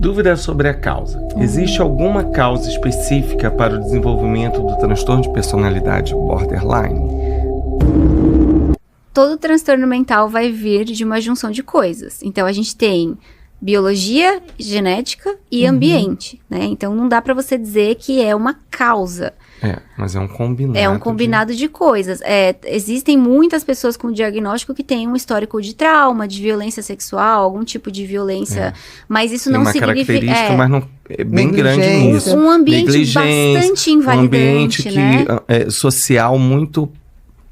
Dúvida sobre a causa. Existe alguma causa específica para o desenvolvimento do transtorno de personalidade borderline? Todo transtorno mental vai vir de uma junção de coisas. Então, a gente tem biologia, genética e ambiente, né? Então, não dá para você dizer que é uma causa. Mas é um combinado. É um combinado de coisas. Existem muitas pessoas com diagnóstico que têm um histórico de trauma, de violência sexual, algum tipo de violência, mas isso não significa... Tem uma característica, mas não é bem grande nisso. Um ambiente bastante invalidante, um ambiente social muito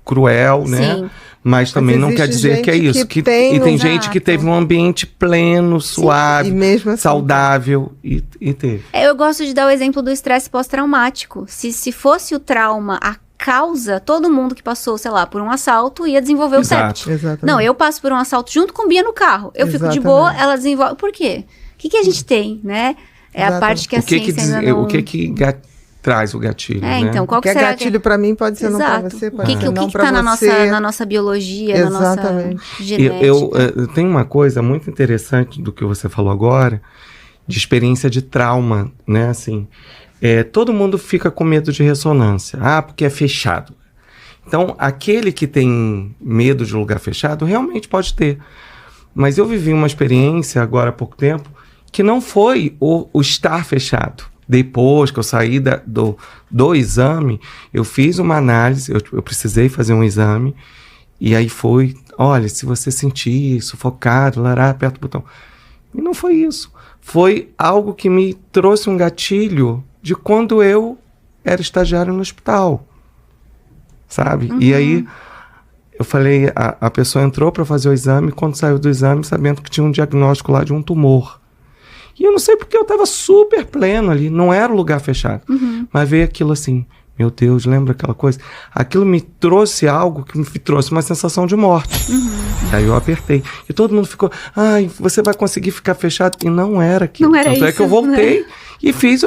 cruel, né? Sim. Mas também não quer dizer que é isso. E tem gente que teve um ambiente pleno, suave, assim, saudável e teve. Eu gosto de dar o exemplo do estresse pós-traumático. Se fosse o trauma a causa, todo mundo que passou, sei lá, por um assalto ia desenvolver o TEPT. Não, eu passo por um assalto junto com Bia no carro. Eu fico de boa, ela desenvolve... Por quê? O que a gente tem, né? É a parte que a ciência ainda não... O que traz o gatilho, né? Então, qual que é será gatilho pra mim pode ser não pra você, pode ser não pra você. O que tá na nossa biologia, exatamente, na nossa genética. Eu tenho uma coisa muito interessante do que você falou agora, de experiência de trauma, né? Assim, todo mundo fica com medo de ressonância. Porque é fechado. Então, aquele que tem medo de lugar fechado, realmente pode ter. Mas eu vivi uma experiência, agora há pouco tempo, que não foi o estar fechado. Depois que eu saí do exame, eu fiz uma análise, eu precisei fazer um exame, e aí foi, olha, se você sentir sufocado, aperta o botão. E não foi isso. Foi algo que me trouxe um gatilho de quando eu era estagiário no hospital, sabe? E aí, eu falei, a pessoa entrou para fazer o exame, quando saiu do exame, sabendo que tinha um diagnóstico lá de um tumor. E eu não sei porque eu estava super pleno ali, não era um lugar fechado. Mas veio aquilo assim, meu Deus, lembra aquela coisa? Aquilo me trouxe algo que me trouxe uma sensação de morte. E aí eu apertei. E todo mundo ficou, você vai conseguir ficar fechado? E não era aquilo. Não era Tanto isso, é que eu voltei e fiz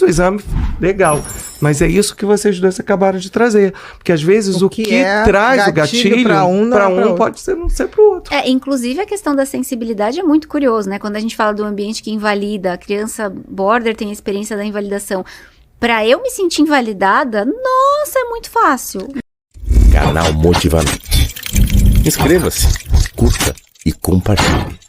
o exame legal. Mas é isso que vocês dois acabaram de trazer. Porque às vezes o que traz o gatilho para um pode não ser para o outro. Inclusive a questão da sensibilidade é muito curioso, né? Quando a gente fala do ambiente que invalida, a criança border tem a experiência da invalidação. Para eu me sentir invalidada, nossa, é muito fácil. Canal Motivamente. Inscreva-se, curta e compartilhe.